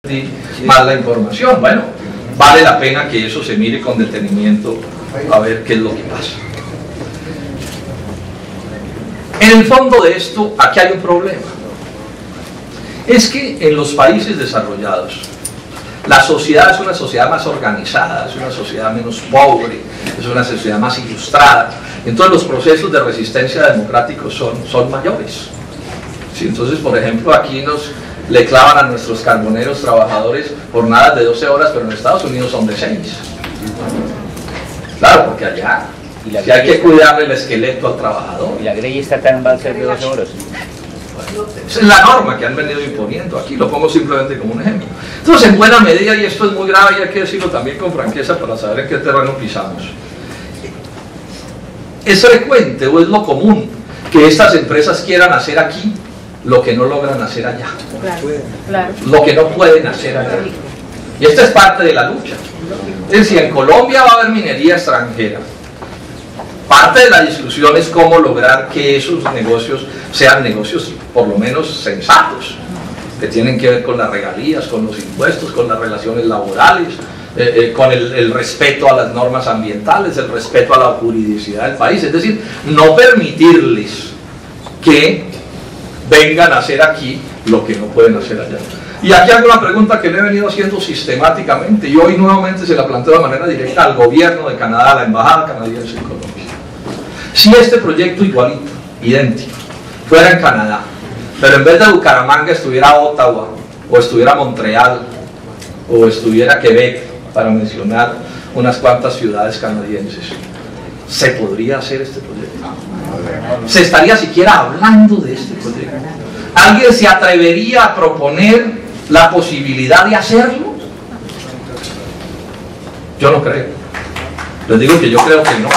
más la información. Bueno, vale la pena que eso se mire con detenimiento a ver qué es lo que pasa. En el fondo de esto, aquí hay un problema. Es que en los países desarrollados, la sociedad es una sociedad más organizada, es una sociedad menos pobre, es una sociedad más ilustrada. Entonces los procesos de resistencia democráticos son mayores. ¿Sí? Entonces, por ejemplo, aquí le clavan a nuestros carboneros trabajadores jornadas de 12 horas, pero en Estados Unidos son de 6. Claro, porque allá si hay que cuidarle el esqueleto al trabajador. ¿Y la grey estatal va a ser de 12 horas? Esa es la norma que han venido imponiendo. Aquí lo pongo simplemente como un ejemplo. Entonces, en buena medida, y esto es muy grave y hay que decirlo también con franqueza para saber en qué terreno pisamos, es frecuente o es lo común que estas empresas quieran hacer aquí lo que no logran hacer allá, claro. Lo que no pueden hacer allá. Y esta es parte de la lucha. Es decir, en Colombia va a haber minería extranjera. Parte de la discusión es cómo lograr que esos negocios sean negocios por lo menos sensatos, que tienen que ver con las regalías, con los impuestos, con las relaciones laborales, con el respeto a las normas ambientales, el respeto a la juridicidad del país. Es decir, no permitirles que vengan a hacer aquí lo que no pueden hacer allá. Y aquí hago una pregunta que le he venido haciendo sistemáticamente y hoy nuevamente se la planteo de manera directa al gobierno de Canadá, a la embajada canadiense en Colombia. Si este proyecto igualito, idéntico, fuera en Canadá, pero en vez de Bucaramanga estuviera Ottawa, o estuviera Montreal, o estuviera Quebec, para mencionar unas cuantas ciudades canadienses, ¿se podría hacer este proyecto? ¿Se estaría siquiera hablando de este proyecto? ¿Alguien se atrevería a proponer la posibilidad de hacerlo? Yo no creo. Les digo que yo creo que no.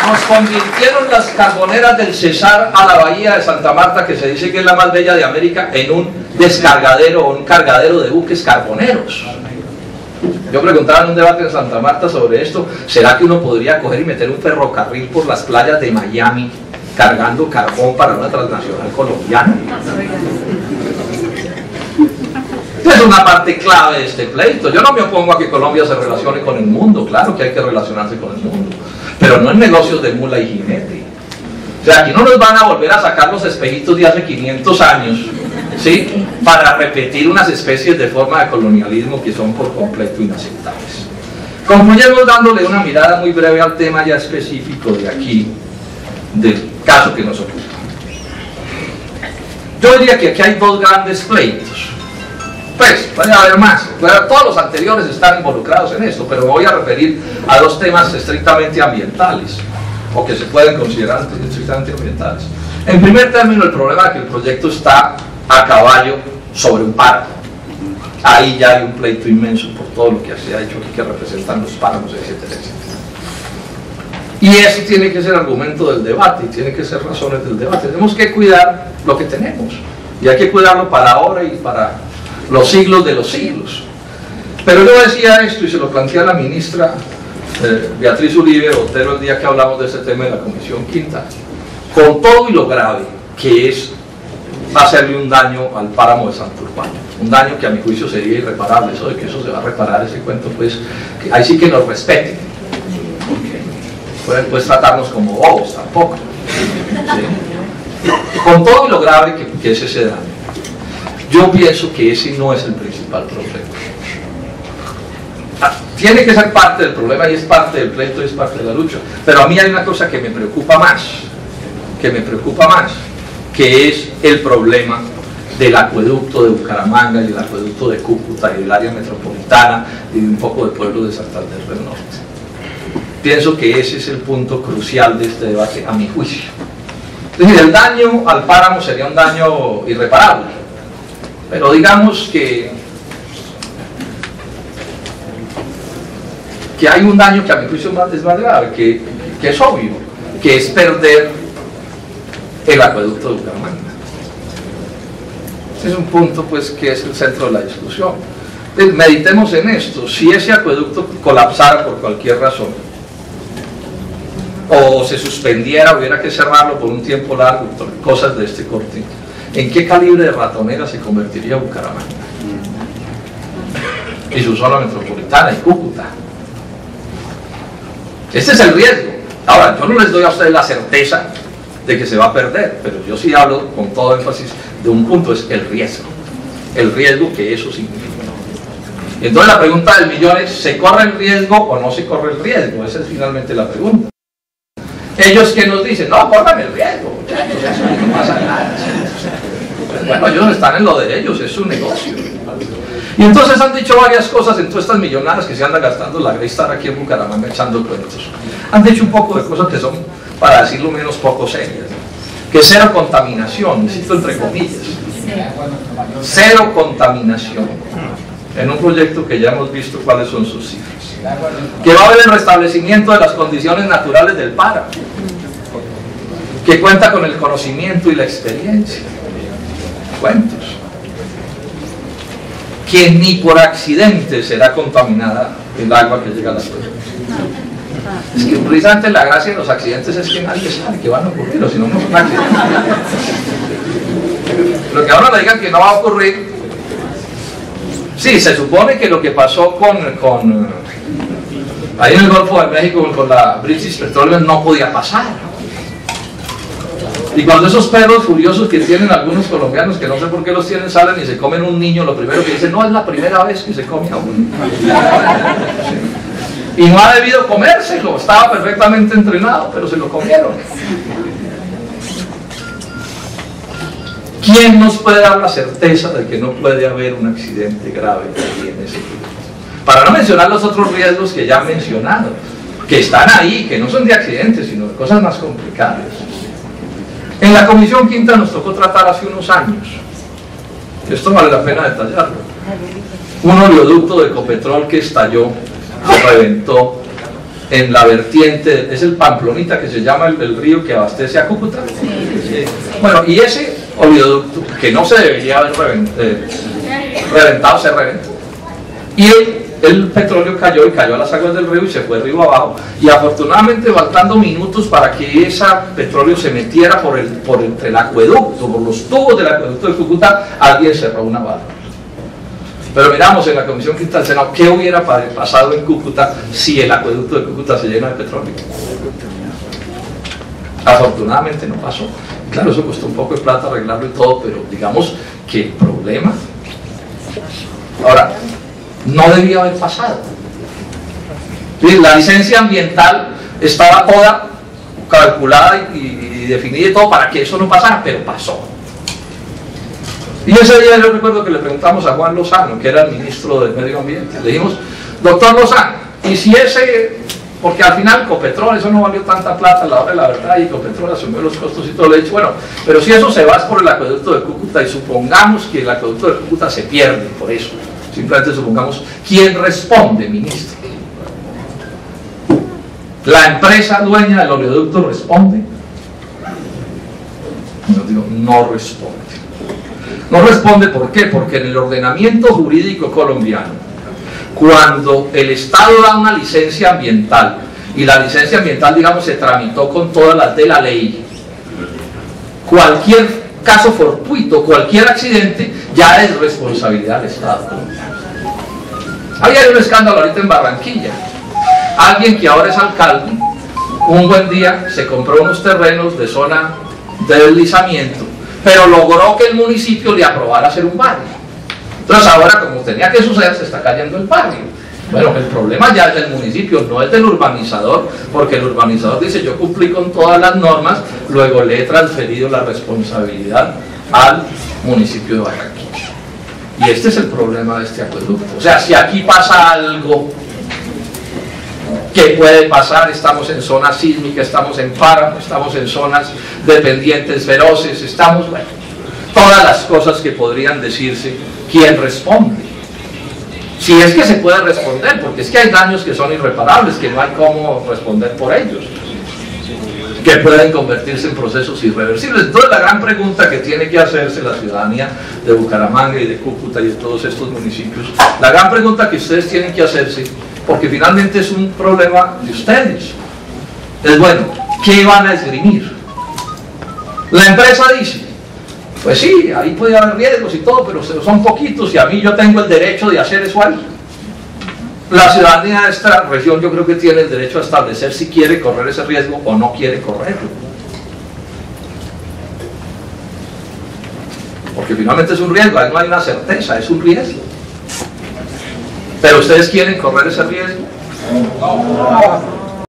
Nos convirtieron las carboneras del Cesar a la bahía de Santa Marta, que se dice que es la más bella de América, en un descargadero o un cargadero de buques carboneros. Yo preguntaba en un debate en Santa Marta sobre esto, ¿será que uno podría coger y meter un ferrocarril por las playas de Miami cargando carbón para una transnacional colombiana? Es una parte clave de este pleito. Yo no me opongo a que Colombia se relacione con el mundo, claro que hay que relacionarse con el mundo, pero no en negocios de mula y jinete. O sea, aquí no nos van a volver a sacar los espejitos de hace 500 años, ¿sí?, para repetir unas especies de forma de colonialismo que son por completo inaceptables. Concluyemos dándole una mirada muy breve al tema ya específico de aquí, del caso que nos ocupa. Yo diría que aquí hay dos grandes pleitos. Pues, puede haber más, todos los anteriores están involucrados en esto, pero me voy a referir a dos temas estrictamente ambientales, o que se pueden considerar estrictamente ambientales. En primer término, el problema de que el proyecto está a caballo sobre un páramo. Ahí ya hay un pleito inmenso por todo lo que se ha hecho aquí, que representan los páramos, etcétera, etcétera. Y eso tiene que ser argumento del debate, tiene que ser razones del debate. Tenemos que cuidar lo que tenemos, y hay que cuidarlo para ahora y para los siglos de los siglos. Pero yo decía esto y se lo planteé a la ministra Beatriz Uribe Otero el día que hablamos de ese tema en la Comisión Quinta, con todo y lo grave que es hacerle un daño al páramo de Santurbán, un daño que a mi juicio sería irreparable. Eso de que eso se va a reparar, ese cuento, pues que ahí sí que nos respeten, porque pueden pues tratarnos como bobos tampoco, ¿sí? Con todo y lo grave que es ese daño, yo pienso que ese no es el principal problema. Tiene que ser parte del problema y es parte del pleito y es parte de la lucha, pero a mí hay una cosa que me preocupa más, que es el problema del acueducto de Bucaramanga y el acueducto de Cúcuta y del área metropolitana y de un poco de pueblo de Santander del Norte. Pienso que ese es el punto crucial de este debate, a mi juicio. Es decir, el daño al páramo sería un daño irreparable, pero digamos que hay un daño que a mi juicio es más grave, que es obvio, que es perder el acueducto de Bucaramanga. Este es un punto pues que es el centro de la discusión. Entonces, meditemos en esto. Si ese acueducto colapsara por cualquier razón, o se suspendiera, hubiera que cerrarlo por un tiempo largo, cosas de este corte, ¿en qué calibre de ratonera se convertiría Bucaramanga? Y su zona metropolitana, y Cúcuta. Este es el riesgo. Ahora, yo no les doy a ustedes la certeza de que se va a perder, pero yo sí hablo con todo énfasis de un punto, es el riesgo que eso significa. Y entonces la pregunta del millón es, ¿se corre el riesgo o no se corre el riesgo? Esa es finalmente la pregunta. Ellos que nos dicen, no, corran el riesgo, muchachos, eso no pasa nada. Bueno, ellos están en lo de ellos, es su negocio. Y entonces han dicho varias cosas en todas estas millonadas que se andan gastando la Grey Star aquí en Bucaramanga echando cuentos. Han dicho un poco de cosas que son, para decirlo menos, poco serias. Que cero contaminación, necesito entre comillas. Cero contaminación. En un proyecto que ya hemos visto cuáles son sus cifras. Que va a haber el restablecimiento de las condiciones naturales del páramo. Que cuenta con el conocimiento y la experiencia. Cuentos. Que ni por accidente será contaminada el agua que llega a las fuentes. Es que precisamente la gracia de los accidentes es que nadie sabe que van a ocurrir, o si no, no son accidentes. Lo que ahora le digan que no va a ocurrir, sí, se supone que lo que pasó ahí en el Golfo de México con la British Petroleum no podía pasar. Y cuando esos perros furiosos que tienen algunos colombianos, que no sé por qué los tienen, salen y se comen un niño, lo primero que dicen, no es la primera vez que se come a uno. Y no ha debido comérselo, estaba perfectamente entrenado, pero se lo comieron. ¿Quién nos puede dar la certeza de que no puede haber un accidente grave ahí en ese punto? Para no mencionar los otros riesgos que ya he mencionado, que están ahí, que no son de accidentes, sino de cosas más complicadas. En la Comisión Quinta nos tocó tratar hace unos años, esto vale la pena detallarlo, un oleoducto de Ecopetrol que estalló, se reventó en la vertiente, es el Pamplonita que se llama el río que abastece a Cúcuta. Bueno, y ese oleoducto, que no se debería haber reventado, se reventó. Y el petróleo cayó a las aguas del río y se fue río abajo, y afortunadamente faltando minutos para que ese petróleo se metiera por entre el acueducto, por los tubos del acueducto de Cúcuta, alguien cerró una barra. Pero miramos en la Comisión Quinta del Senado qué hubiera pasado en Cúcuta si el acueducto de Cúcuta se llena de petróleo. Afortunadamente no pasó. Claro, eso costó un poco de plata arreglarlo y todo, pero digamos que el problema, ahora, no debía haber pasado. La licencia ambiental estaba toda calculada y definida y todo para que eso no pasara, pero pasó. Y ese día yo recuerdo que le preguntamos a Juan Lozano, que era el ministro del Medio Ambiente, le dijimos, doctor Lozano, y si porque al final Ecopetrol, eso no valió tanta plata a la hora de la verdad, y Ecopetrol asumió los costos y todo, le he dicho, bueno, pero si eso se va por el acueducto de Cúcuta, y supongamos que el acueducto de Cúcuta se pierde por eso, simplemente supongamos, ¿quién responde, ministro? ¿La empresa dueña del oleoducto responde? Yo digo, no responde. No responde, ¿por qué? Porque en el ordenamiento jurídico colombiano, cuando el Estado da una licencia ambiental, y la licencia ambiental, digamos, se tramitó con todas las de la ley, cualquier caso fortuito, cualquier accidente, ya es responsabilidad del Estado colombiano. Había un escándalo ahorita en Barranquilla. Alguien que ahora es alcalde, un buen día se compró unos terrenos de zona de deslizamiento, pero logró que el municipio le aprobara hacer un barrio. Entonces ahora, como tenía que suceder, se está cayendo el barrio. Bueno, el problema ya es del municipio, no es del urbanizador, porque el urbanizador dice, yo cumplí con todas las normas, luego le he transferido la responsabilidad al municipio de Barranquilla. Y este es el problema de este acueducto. O sea, si aquí pasa algo, ¿qué puede pasar? Estamos en zona sísmica, estamos en páramo, estamos en zonas de pendientes feroces, estamos, bueno, todas las cosas que podrían decirse. ¿Quién responde? Si es que se puede responder, porque es que hay daños que son irreparables, que no hay cómo responder por ellos, que pueden convertirse en procesos irreversibles. Entonces la gran pregunta que tiene que hacerse la ciudadanía de Bucaramanga y de Cúcuta y de todos estos municipios, la gran pregunta que ustedes tienen que hacerse, porque finalmente es un problema de ustedes, Es bueno, ¿qué van a esgrimir? La empresa dice, pues sí, ahí puede haber riesgos y todo, pero son poquitos y a mí yo tengo el derecho de hacer eso ahí. La ciudadanía de esta región yo creo que tiene el derecho a establecer si quiere correr ese riesgo o no quiere correrlo. Porque finalmente es un riesgo, ahí no hay una certeza, es un riesgo. ¿Pero ustedes quieren correr ese riesgo? No.